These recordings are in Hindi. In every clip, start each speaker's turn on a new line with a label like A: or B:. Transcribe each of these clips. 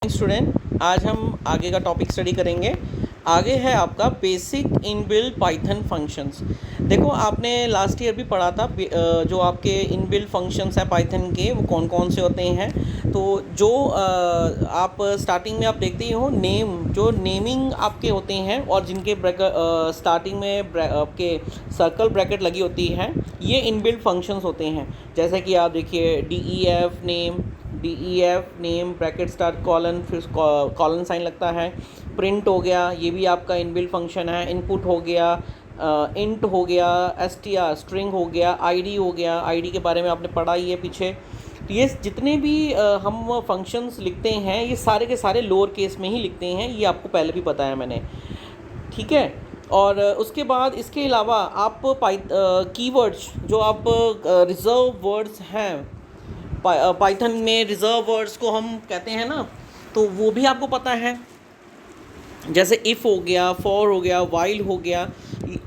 A: स्टूडेंट, आज हम आगे का टॉपिक स्टडी करेंगे। आगे है आपका बेसिक इनबिल्ट पाइथन फंक्शंस। देखो, आपने लास्ट ईयर भी पढ़ा था जो आपके इनबिल्ट फंक्शंस हैं पाइथन के, वो कौन कौन से होते हैं। तो जो आप स्टार्टिंग में आप देखते ही हो, जो नेमिंग आपके होते हैं और जिनके स्टार्टिंग में आपके सर्कल ब्रैकेट लगी होती है, ये इनबिल्ट फंक्शंस होते हैं। जैसे कि आप देखिए DEF name bracket start colon, फिर कॉलन साइन लगता है। प्रिंट हो गया, ये भी आपका इनबिल्ट फंक्शन है। इनपुट हो गया, इंट हो गया, str स्ट्रिंग हो गया, ID हो गया। ID के बारे में आपने पढ़ा ही है पीछे। तो ये जितने भी हम फंक्शंस लिखते हैं, ये सारे के सारे लोअर केस में ही लिखते हैं। ये आपको पहले भी बताया मैंने, ठीक है। और उसके बाद इसके अलावा आप कीवर्ड्स, जो आप रिजर्व वर्ड्स हैं पाइथन में, रिजर्व वर्ड्स को हम कहते हैं ना, तो वो भी आपको पता है। जैसे इफ़ हो गया, फॉर हो गया, वाइल हो गया,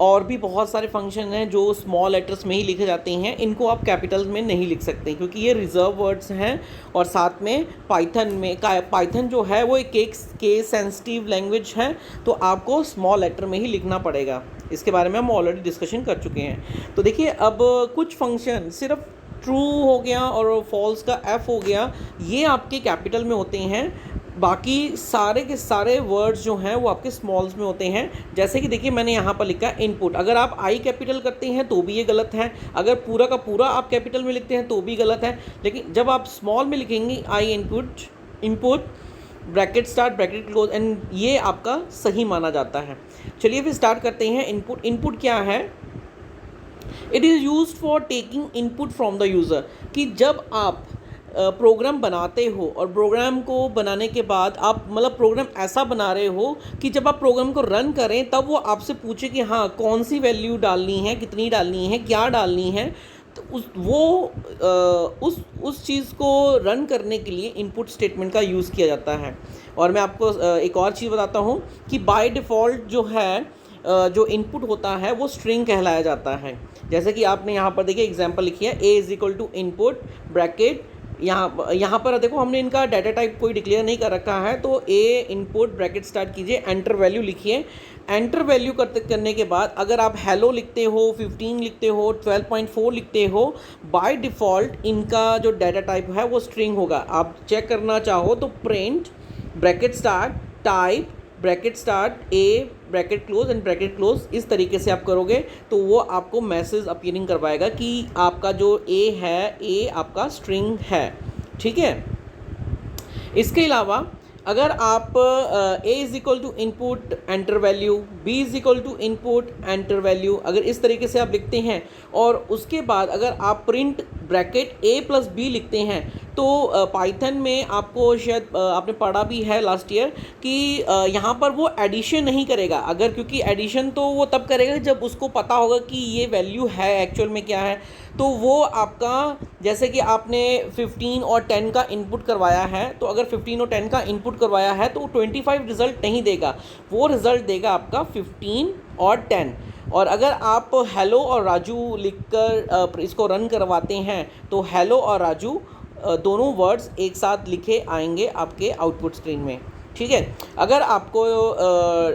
A: और भी बहुत सारे फंक्शन हैं जो स्मॉल लेटर्स में ही लिखे जाते हैं। इनको आप कैपिटल में नहीं लिख सकते क्योंकि ये रिजर्व वर्ड्स हैं। और साथ में पाइथन जो है वो एक केस सेंसिटिव लैंग्वेज है, तो आपको स्मॉल लेटर में ही लिखना पड़ेगा। इसके बारे में हम ऑलरेडी डिस्कशन कर चुके हैं। तो देखिए, अब कुछ फंक्शन सिर्फ ट्रू हो गया और फॉल्स का एफ हो गया, ये आपके कैपिटल में होते हैं। बाकी सारे के सारे वर्ड्स जो हैं वो आपके स्मॉल्स में होते हैं। जैसे कि देखिए, मैंने यहाँ पर लिखा इनपुट। अगर आप आई कैपिटल करते हैं तो भी ये गलत है, अगर पूरा का पूरा आप कैपिटल में लिखते हैं तो भी गलत है। लेकिन जब आप स्मॉल में लिखेंगे आई input bracket start bracket close, and ये आपका सही माना जाता है। चलिए फिर स्टार्ट करते हैं। इनपुट क्या है? It is used for taking input from the user. कि जब आप प्रोग्राम बनाते हो और प्रोग्राम को बनाने के बाद आप प्रोग्राम ऐसा बना रहे हो कि जब आप प्रोग्राम को रन करें तब वो आपसे पूछे कि हाँ, कौन सी वैल्यू डालनी है, कितनी डालनी है, क्या डालनी है। तो उस चीज़ को रन करने के लिए इनपुट स्टेटमेंट का यूज़ किया जाता है। और मैं आपको एक और चीज़ बताता हूँ कि बाय डिफ़ॉल्ट जो है जो इनपुट होता है वो स्ट्रिंग कहलाया जाता है। जैसे कि आपने यहाँ पर देखिए एग्जांपल लिखी है, a is equal to input bracket. यहाँ पर देखो, हमने इनका डाटा टाइप कोई डिक्लेयर नहीं कर रखा है, तो a इनपुट ब्रैकेट स्टार्ट कीजिए, एंटर वैल्यू लिखिए। एंटर वैल्यू करने के बाद अगर आप हेलो लिखते हो, 15 लिखते हो, 12.4 लिखते हो, बाय डिफ़ॉल्ट इनका जो डाटा टाइप है वो स्ट्रिंग होगा। आप चेक करना चाहो तो print bracket start type bracket start A bracket close and bracket close, इस तरीके से आप करोगे तो वो आपको मैसेज अपीयरिंग करवाएगा कि आपका जो ए है, ए आपका स्ट्रिंग है, ठीक है। इसके अलावा अगर आप a is equal to input enter value, b is equal to input enter value, अगर इस तरीके से आप लिखते हैं और उसके बाद अगर आप print bracket a plus b लिखते हैं, तो पाइथन में आपको शायद आपने पढ़ा भी है लास्ट ईयर कि यहाँ पर वो एडिशन नहीं करेगा। अगर क्योंकि एडिशन तो वो तब करेगा जब उसको पता होगा कि ये वैल्यू है एक्चुअल में क्या है। तो वो आपका, जैसे कि आपने 15 और 10 का इनपुट करवाया है, तो अगर 15 और 10 का इनपुट करवाया है तो 25 रिज़ल्ट नहीं देगा, वो रिज़ल्ट देगा आपका 15 और 10। और अगर आप हेलो और राजू लिखकर इसको रन करवाते हैं तो हेलो और राजू दोनों वर्ड्स एक साथ लिखे आएंगे आपके आउटपुट स्क्रीन में, ठीक है। अगर आपको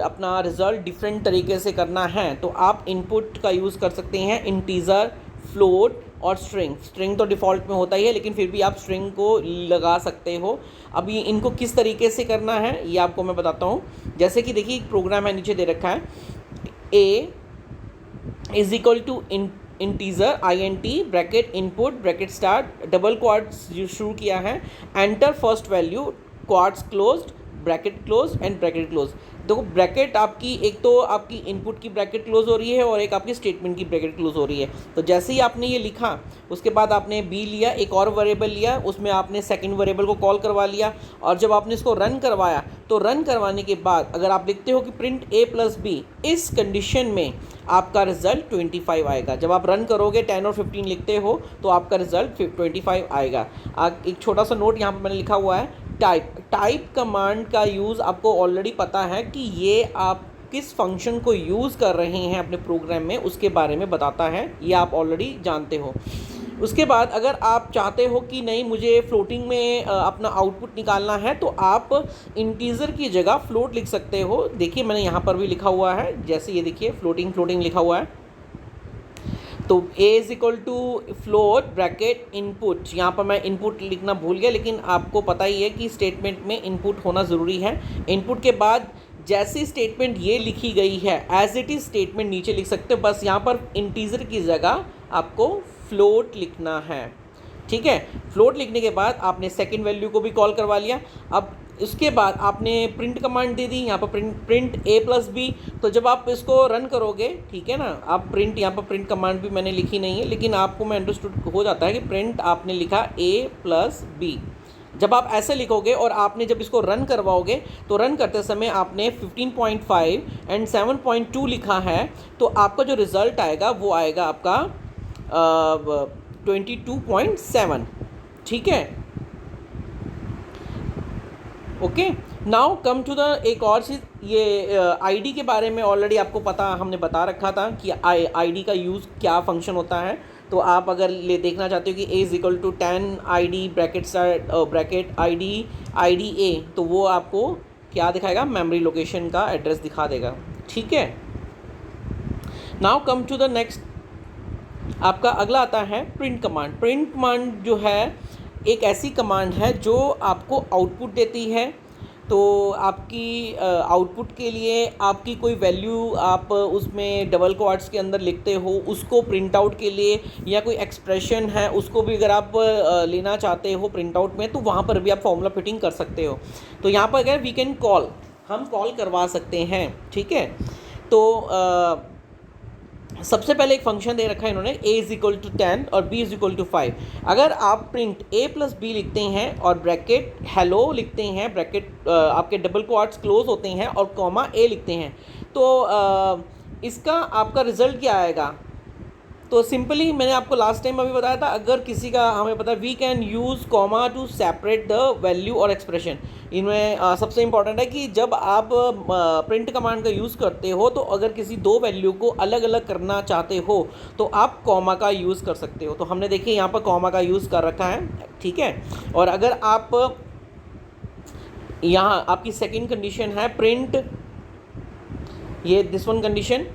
A: अपना रिज़ल्ट डिफरेंट तरीके से करना है तो आप इनपुट का यूज़ कर सकते हैं इंटीजर, फ्लोट और स्ट्रिंग तो डिफ़ॉल्ट में होता ही है, लेकिन फिर भी आप स्ट्रिंग को लगा सकते हो। अभी इनको किस तरीके से करना है ये आपको मैं बताता हूँ। जैसे कि देखिए, एक प्रोग्राम है, नीचे दे रखा है a is equal to integer INT bracket input bracket start, double quotes शुरू किया है, enter first value, quotes closed, bracket close and bracket close. देखो, ब्रैकेट आपकी एक तो आपकी इनपुट की ब्रैकेट क्लोज हो रही है और एक आपकी स्टेटमेंट की ब्रैकेट क्लोज हो रही है। तो जैसे ही आपने ये लिखा, उसके बाद आपने b लिया, एक और वेरिएबल लिया, उसमें आपने सेकंड वेरिएबल को कॉल करवा लिया, और जब आपने इसको रन करवाया तो रन करवाने के बाद अगर आप लिखते हो कि प्रिंट a प्लस b, इस कंडीशन में आपका रिजल्ट 25 आएगा। जब आप रन करोगे 10 और 15 लिखते हो तो आपका रिजल्ट 25 आएगा। एक छोटा सा नोट यहाँ पर मैंने लिखा हुआ है, टाइप कमांड का यूज़ आपको ऑलरेडी पता है कि ये आप किस फंक्शन को यूज़ कर रहे हैं अपने प्रोग्राम में, उसके बारे में बताता है, ये आप ऑलरेडी जानते हो। उसके बाद अगर आप चाहते हो कि नहीं मुझे फ्लोटिंग में अपना आउटपुट निकालना है तो आप इंटीजर की जगह फ्लोट लिख सकते हो। देखिए मैंने यहाँ पर भी लिखा हुआ है, जैसे ये देखिए फ्लोटिंग फ्लोटिंग लिखा हुआ है। तो a is equal to float bracket input, यहाँ पर मैं इनपुट लिखना भूल गया, लेकिन आपको पता ही है कि स्टेटमेंट में इनपुट होना ज़रूरी है। इनपुट के बाद जैसी स्टेटमेंट ये लिखी गई है एज इट इज़ स्टेटमेंट नीचे लिख सकते हो, बस यहाँ पर इंटीजर की जगह आपको फ्लोट लिखना है। ठीक है, फ्लोट लिखने के बाद आपने सेकंड वैल्यू को भी कॉल करवा लिया। अब इसके बाद आपने प्रिंट कमांड दे दी, यहाँ पर प्रिंट a प्लस बी। तो जब आप इसको रन करोगे, ठीक है ना, आप प्रिंट, यहाँ पर प्रिंट कमांड भी मैंने लिखी नहीं है, लेकिन आपको मैं अंडरस्टूड हो जाता है कि प्रिंट आपने लिखा a प्लस बी। जब आप ऐसे लिखोगे और आपने जब इसको रन करवाओगे तो रन करते समय आपने 15.5 एंड 7.2 लिखा है, तो आपका जो रिज़ल्ट आएगा वो आएगा आपका 22.7। ठीक है, okay. Now come to the एक और चीज़, ये आईडी के बारे में ऑलरेडी आपको पता, हमने बता रखा था कि आईडी का यूज़ क्या फंक्शन होता है। तो आप अगर ले देखना चाहते हो कि a is equal to 10 ID bracket I D A, तो वो आपको क्या दिखाएगा, मेमोरी लोकेशन का एड्रेस दिखा देगा। ठीक है, now come to the next, आपका अगला आता है प्रिंट कमांड। प्रिंट कमांड जो है एक ऐसी कमांड है जो आपको आउटपुट देती है। तो आपकी आउटपुट के लिए आपकी कोई वैल्यू आप उसमें डबल क्वाट्स के अंदर लिखते हो, उसको प्रिंट आउट के लिए, या कोई एक्सप्रेशन है उसको भी अगर आप लेना चाहते हो प्रिंट आउट में, तो वहाँ पर भी आप फॉर्मूला फिटिंग कर सकते हो। तो यहाँ पर अगर वी कैन कॉल, हम कॉल करवा सकते हैं। ठीक है, तो सबसे पहले एक फंक्शन दे रखा है इन्होंने, a इज इक्वल टू 10 और b इज इक्वल टू 5। अगर आप प्रिंट a प्लस बी लिखते हैं और ब्रैकेट हेलो लिखते हैं, ब्रैकेट आपके डबल क्वाट्स क्लोज होते हैं और कॉमा a लिखते हैं, तो इसका आपका रिजल्ट क्या आएगा। तो सिंपली मैंने आपको लास्ट टाइम अभी बताया था, अगर किसी का हमें पता है we can use comma to separate the value और एक्सप्रेशन। इनमें सबसे इंपॉर्टेंट है कि जब आप प्रिंट कमांड का यूज़ करते हो, तो अगर किसी दो वैल्यू को अलग अलग करना चाहते हो तो आप कॉमा का यूज़ कर सकते हो। तो हमने देखिए यहाँ पर कॉमा का यूज़ कर रखा है। ठीक है, और अगर आप यहाँ आपकी सेकंड कंडीशन है प्रिंट, ये दिस वन कंडीशन,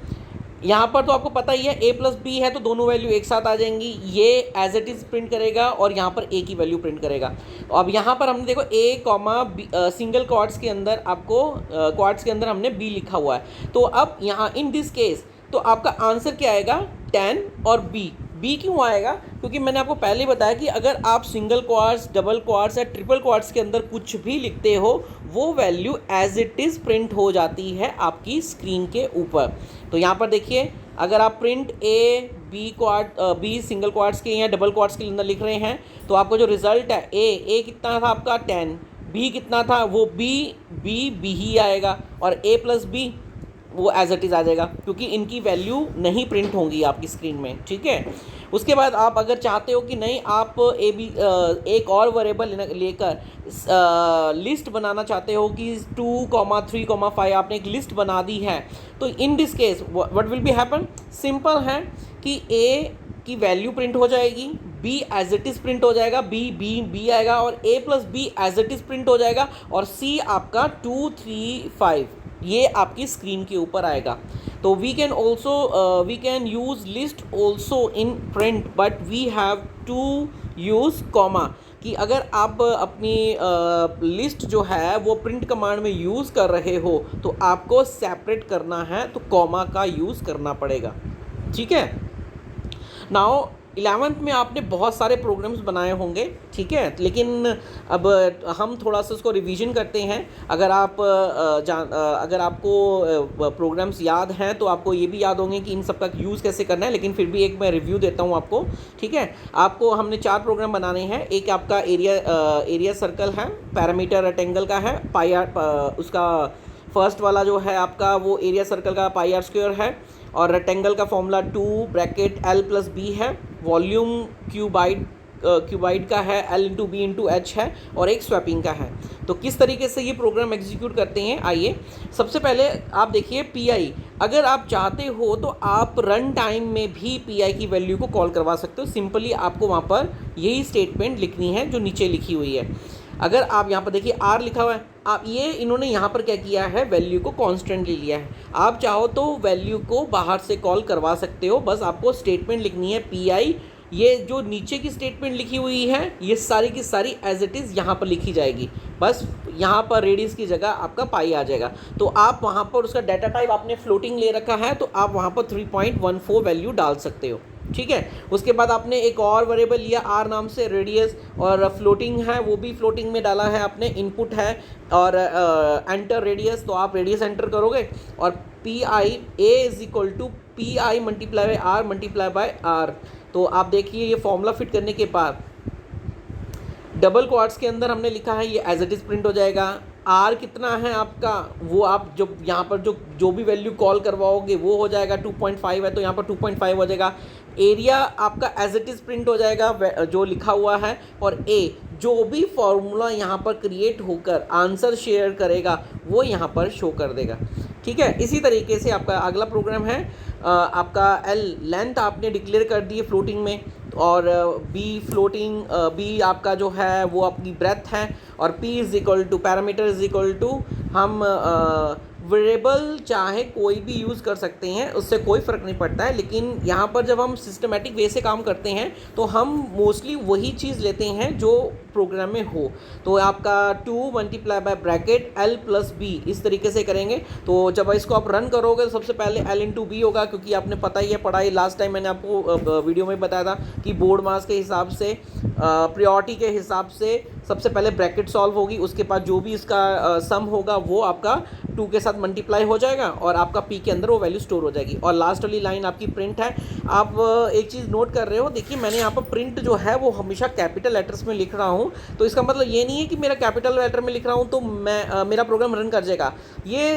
A: यहाँ पर तो आपको पता ही है a प्लस बी है तो दोनों वैल्यू एक साथ आ जाएंगी, ये एज इट इज़ प्रिंट करेगा और यहाँ पर a की वैल्यू प्रिंट करेगा। अब यहाँ पर हमने देखो a कॉमा सिंगल क्वाड्स के अंदर आपको क्वाड्स के अंदर हमने b लिखा हुआ है। तो अब यहाँ इन दिस केस तो आपका आंसर क्या आएगा, 10 और b क्यों आएगा, क्योंकि मैंने आपको पहले ही बताया कि अगर आप सिंगल क्वाड्स, डबल क्वाड्स या ट्रिपल क्वाड्स के अंदर कुछ भी लिखते हो, वो value as it is print हो जाती है आपकी स्क्रीन के ऊपर। तो यहाँ पर देखिए, अगर आप प्रिंट बी सिंगल क्वाड्स के या डबल क्वाड्स के अंदर लिख रहे हैं, तो आपको जो रिज़ल्ट है a कितना था आपका 10, b कितना था वो b ही आएगा, और a प्लस बी वो एज इट इज़ आ जाएगा, क्योंकि इनकी वैल्यू नहीं प्रिंट होंगी आपकी स्क्रीन में। ठीक है, उसके बाद आप अगर चाहते हो कि नहीं आप एक और वेरिएबल लेकर लिस्ट बनाना चाहते हो कि 2, 3, 5 आपने एक लिस्ट बना दी है, तो in this case what will be happen, simple है कि a की वैल्यू प्रिंट हो जाएगी, b as it is print हो जाएगा, b आएगा, और a plus B as it is print हो जाएगा, और c आपका 2, 3, 5 ये आपकी स्क्रीन के ऊपर आएगा। तो we can use list also in print, but we have to use comma, कि अगर आप अपनी लिस्ट जो है वो प्रिंट कमांड में यूज़ कर रहे हो तो आपको सेपरेट करना है, तो कॉमा का यूज़ करना पड़ेगा। ठीक है, नाउ 11th में आपने बहुत सारे प्रोग्राम्स बनाए होंगे। ठीक है, लेकिन अब हम थोड़ा सा उसको रिवीजन करते हैं। अगर आपको प्रोग्राम्स याद हैं तो आपको ये भी याद होंगे कि इन सब का यूज़ कैसे करना है, लेकिन फिर भी एक मैं रिव्यू देता हूँ आपको। ठीक है, आपको हमने 4 प्रोग्राम बनाने हैं। एक आपका एरिया सर्कल है, पैरामीटर रेक्टेंगल का है, पाई आर, उसका फर्स्ट वाला जो है आपका वो एरिया सर्कल का पाई आर स्क्वायर है, और रेक्टेंगल का formula 2 bracket l plus B है, वॉल्यूम क्यू बाई क्यूबाइड का है, L into B into H है, और एक स्वैपिंग का है। तो किस तरीके से ये प्रोग्राम एग्जीक्यूट करते हैं, आइए सबसे पहले आप देखिए पी, अगर आप चाहते हो तो आप रन टाइम में भी पी की वैल्यू को कॉल करवा सकते हो। सिंपली आपको वहाँ पर यही स्टेटमेंट लिखनी है जो नीचे लिखी हुई है। अगर आप यहाँ पर देखिए आर लिखा हुआ है, आप ये इन्होंने यहाँ पर क्या किया है, वैल्यू को कॉन्स्टेंटली लिया है। आप चाहो तो वैल्यू को बाहर से कॉल करवा सकते हो, बस आपको स्टेटमेंट लिखनी है पी। ये जो नीचे की स्टेटमेंट लिखी हुई है ये सारी की सारी एज इट इज़ यहाँ पर लिखी जाएगी, बस यहाँ पर रेडियस की जगह आपका पाई आ जाएगा। तो आप वहाँ पर उसका डाटा टाइप आपने फ्लोटिंग ले रखा है तो आप वहाँ पर 3.14 वैल्यू डाल सकते हो, ठीक है। उसके बाद आपने एक और वेरिएबल लिया आर नाम से, रेडियस, और फ्लोटिंग है, वो भी फ्लोटिंग में डाला है आपने, इनपुट है और एंटर रेडियस, तो आप रेडियस एंटर करोगे और P I A is equal to P I multiply by R multiply by R. तो आप देखिए ये फॉर्मूला फिट करने के बाद डबल क्वार्ट्स के अंदर हमने लिखा है ये एज इट इज़ प्रिंट हो जाएगा। आर कितना है आपका, वो आप जो यहाँ पर जो भी वैल्यू कॉल करवाओगे वो हो जाएगा, 2.5 है तो यहाँ पर 2.5 हो जाएगा। एरिया आपका एज इट इज़ प्रिंट हो जाएगा जो लिखा हुआ है, और ए जो भी फॉर्मूला यहाँ पर क्रिएट होकर आंसर शेयर करेगा वो यहाँ पर शो कर देगा, ठीक है। इसी तरीके से आपका अगला प्रोग्राम है आपका एल लेंथ आपने डिक्लेयर कर दी है फ्लोटिंग में, और बी फ्लोटिंग बी आपका जो है वो आपकी ब्रेथ है, और P is equal to parameter is equal to हम वेरिएबल चाहे कोई भी यूज़ कर सकते हैं, उससे कोई फ़र्क नहीं पड़ता है। लेकिन यहाँ पर जब हम सिस्टमेटिक वे से काम करते हैं तो हम मोस्टली वही चीज़ लेते हैं जो प्रोग्राम में हो। तो आपका 2 multiply by bracket L plus B, इस तरीके से करेंगे। तो जब इसको आप रन करोगे तो सबसे पहले L इंटू बी होगा, क्योंकि आपने पता ही है पढ़ाई लास्ट टाइम मैंने आपको वीडियो में बताया था कि बोर्ड मास के हिसाब से प्रियोरिटी के हिसाब से सबसे पहले ब्रैकेट सॉल्व होगी, उसके बाद जो भी इसका सम होगा वो आपका 2 के साथ मल्टीप्लाई हो जाएगा और आपका पी के अंदर वो वैल्यू स्टोर हो जाएगी। और लास्ट वाली लाइन आपकी प्रिंट है। आप एक चीज़ नोट कर रहे हो, देखिए मैंने यहाँ पर प्रिंट जो है वो हमेशा कैपिटल लेटर्स में लिख रहा हूँ, तो इसका मतलब ये नहीं है कि मेरा कैपिटल लेटर में लिख रहा हूँ तो मैं मेरा प्रोग्राम रन कर जाएगा। ये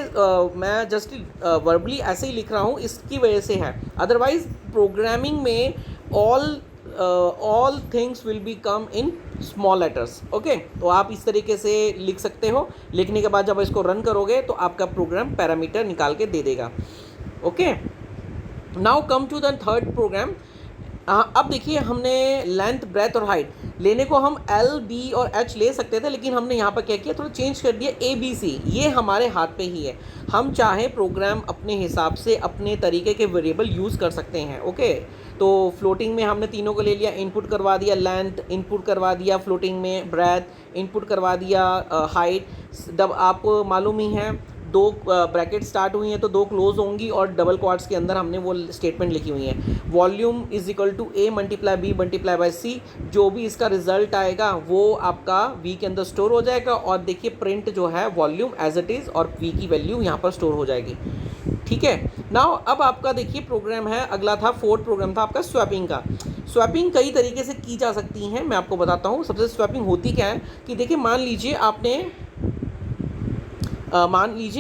A: मैं जस्ट वर्बली ऐसे ही लिख रहा हूँ, इसकी वजह से है। अदरवाइज प्रोग्रामिंग में all things will be come in small letters, okay. तो आप इस तरीके से लिख सकते हो। लिखने के बाद जब इसको रन करोगे तो आपका प्रोग्राम पैरामीटर निकाल के दे देगा, okay. Now come to the third program. अब देखिए हमने लेंथ, ब्रेथ और हाइट लेने को हम L, B और H ले सकते थे, लेकिन हमने यहाँ पर क्या किया, थोड़ा चेंज कर दिया A, B, C। ये हमारे हाथ पे ही है, हम चाहे प्रोग्राम अपने हिसाब से अपने तरीके के वेरिएबल यूज़ कर सकते हैं, ओके। तो फ्लोटिंग में हमने तीनों को ले लिया, इनपुट करवा दिया लेंथ, इनपुट करवा दिया फ्लोटिंग में ब्रेथ, इनपुट करवा दिया हाइट। जब आपको मालूम ही है 2 ब्रैकेट स्टार्ट हुई हैं तो 2 क्लोज होंगी, और डबल क्वार्ट्स के अंदर हमने वो स्टेटमेंट लिखी हुई है। Volume is equal to A multiply B multiply by C। जो भी इसका रिजल्ट आएगा वो आपका V के अंदर स्टोर हो जाएगा, और देखिए प्रिंट जो है वॉल्यूम एज इट इज़ और V की वैल्यू यहाँ पर स्टोर हो जाएगी, ठीक है। नाउ अब आपका देखिए प्रोग्राम है, अगला था फोर्थ प्रोग्राम था आपका स्वैपिंग का। स्वैपिंग कई तरीके से की जा सकती हैं, मैं आपको बताता हूँ। सबसे स्वैपिंग होती क्या है कि देखिए मान लीजिए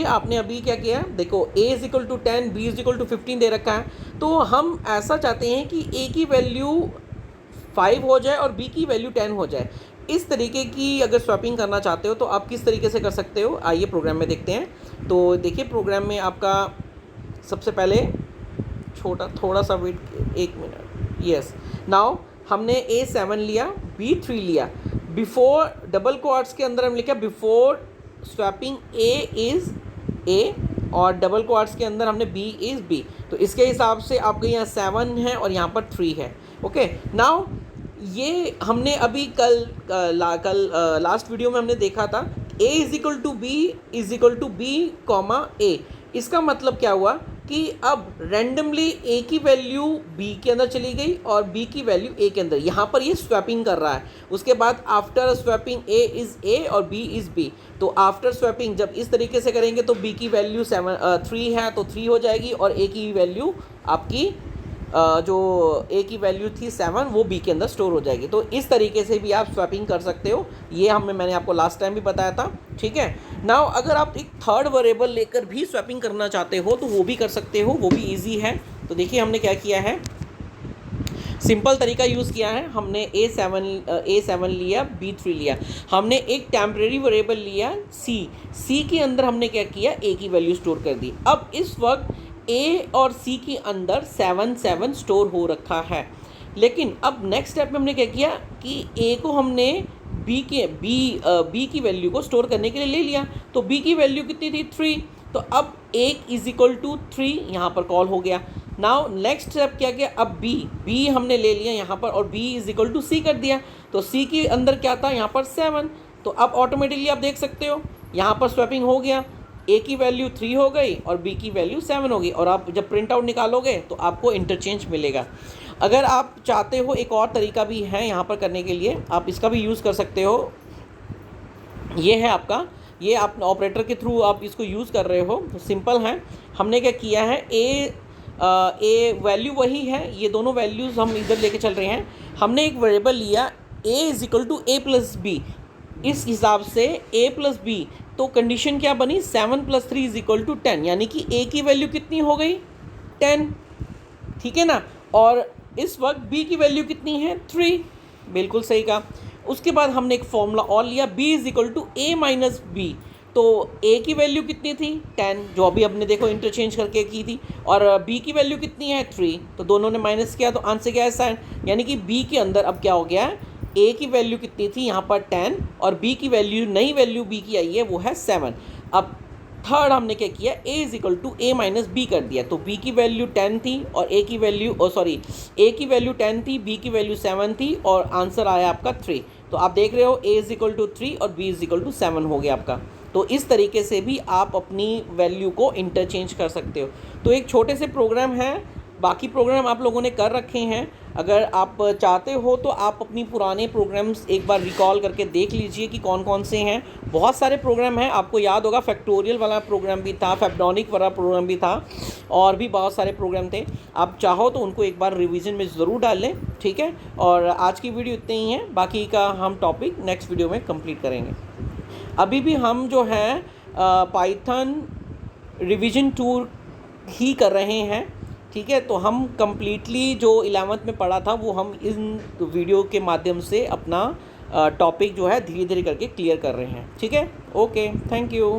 A: आपने अभी क्या किया, देखो A is equal to 10, B is equal to 15 दे रखा है, तो हम ऐसा चाहते हैं कि A की वैल्यू 5 हो जाए और B की वैल्यू 10 हो जाए। इस तरीके की अगर स्वैपिंग करना चाहते हो तो आप किस तरीके से कर सकते हो, आइए प्रोग्राम में देखते हैं। तो देखिए प्रोग्राम में आपका सबसे पहले थोड़ा सा वेट, 1 मिनट, यस। नाउ हमने A7 लिया, B3 लिया, बिफोर डबल क्वार्ट्स के अंदर हम लिखा before swapping A is A, और डबल क्वार्ट्स के अंदर हमने B इज़ B। तो इसके हिसाब से आपके यहाँ 7 है और यहाँ पर 3 है, ओके। नाउ ये हमने अभी कल लास्ट वीडियो में हमने देखा था A is equal to B is equal to B comma A। इसका मतलब क्या हुआ कि अब रैंडमली A की वैल्यू B के अंदर चली गई और B की वैल्यू A के अंदर, यहाँ पर ये स्वैपिंग कर रहा है। उसके बाद after swapping A is A और B इज़ B। तो आफ्टर स्वैपिंग जब इस तरीके से करेंगे तो B की वैल्यू 3 है तो 3 हो जाएगी, और A की वैल्यू आपकी जो A की वैल्यू थी 7 वो B के अंदर स्टोर हो जाएगी। तो इस तरीके से भी आप स्वैपिंग कर सकते हो, ये मैंने आपको लास्ट टाइम भी बताया था, ठीक है। नाउ अगर आप एक थर्ड वेरिएबल लेकर भी स्वैपिंग करना चाहते हो तो वो भी कर सकते हो, वो भी ईजी है। तो देखिए हमने क्या किया है, सिंपल तरीका यूज़ किया है हमने। A7 लिया, B3 लिया, हमने एक टेम्परेरी वेरिएबल लिया C के अंदर हमने क्या किया, A की वैल्यू स्टोर कर दी। अब इस वक्त A और C के अंदर 7 स्टोर हो रखा है, लेकिन अब नेक्स्ट स्टेप में हमने क्या किया कि A को हमने B की वैल्यू को स्टोर करने के लिए ले लिया। तो B की वैल्यू कितनी थी, 3, तो अब A इज इक्वल टू 3 यहाँ पर कॉल हो गया। नाउ नेक्स्ट स्टेप क्या किया, अब B हमने ले लिया यहाँ पर और B is equal to C कर दिया। तो C के अंदर क्या था, यहाँ पर 7, तो अब ऑटोमेटिकली आप देख सकते हो यहाँ पर स्वैपिंग हो गया, A की वैल्यू 3 हो गई और B की वैल्यू 7 हो गई। और आप जब प्रिंट आउट निकालोगे तो आपको इंटरचेंज मिलेगा। अगर आप चाहते हो एक और तरीका भी है यहाँ पर करने के लिए, आप इसका भी यूज़ कर सकते हो। ये है आपका, ये आप ऑपरेटर के थ्रू आप इसको यूज़ कर रहे हो, तो सिंपल है। हमने क्या किया है, ए वैल्यू वही है, ये दोनों वैल्यूज़ हम इधर लेके चल रहे हैं। हमने एक वेरिएबल लिया A is equal to A plus B, इस हिसाब से A प्लस बी, तो कंडीशन क्या बनी, 7 + 3 इज इक्वल टू 10, यानी कि A की वैल्यू कितनी हो गई, 10, ठीक है ना। और इस वक्त B की वैल्यू कितनी है, 3, बिल्कुल सही कहा। उसके बाद हमने एक फॉर्मूला और लिया, B is equal to A minus B, तो A की वैल्यू कितनी थी, 10, जो अभी हमने देखो इंटरचेंज करके की थी, और B की वैल्यू कितनी है, 3, तो दोनों ने माइनस किया तो आंसर क्या है, 7, यानी कि B के अंदर अब क्या हो गया है, A की वैल्यू कितनी थी यहाँ पर 10 और B की वैल्यू, नई वैल्यू B की आई है वो है 7। अब थर्ड हमने क्या किया, A is equal to A minus B कर दिया, तो B की वैल्यू 10 थी और A की वैल्यू A की वैल्यू 10 थी, B की वैल्यू 7 थी और आंसर आया आपका 3। तो आप देख रहे हो A इज इक्वल टू 3 और B इज इक्वल टू 7 हो गया आपका। तो इस तरीके से भी आप अपनी वैल्यू को इंटरचेंज कर सकते हो। तो एक छोटे से प्रोग्राम है, बाकी प्रोग्राम आप लोगों ने कर रखे हैं। अगर आप चाहते हो तो आप अपनी पुराने प्रोग्राम्स एक बार रिकॉल करके देख लीजिए कि कौन कौन से हैं। बहुत सारे प्रोग्राम हैं, आपको याद होगा फैक्टोरियल वाला प्रोग्राम भी था, फैब्डॉनिक वाला प्रोग्राम भी था, और भी बहुत सारे प्रोग्राम थे। आप चाहो तो उनको एक बार रिवीजन में ज़रूर डाल लें, ठीक है। और आज की वीडियो इतनी ही है, बाकी का हम टॉपिक नेक्स्ट वीडियो में कंप्लीट करेंगे। अभी भी हम जो है पाइथन रिवीजन 2 ही कर रहे हैं, ठीक है। तो हम कम्प्लीटली जो 11th में पढ़ा था वो हम इन वीडियो के माध्यम से अपना टॉपिक जो है धीरे धीरे करके क्लियर कर रहे हैं, ठीक है। Okay, thank you.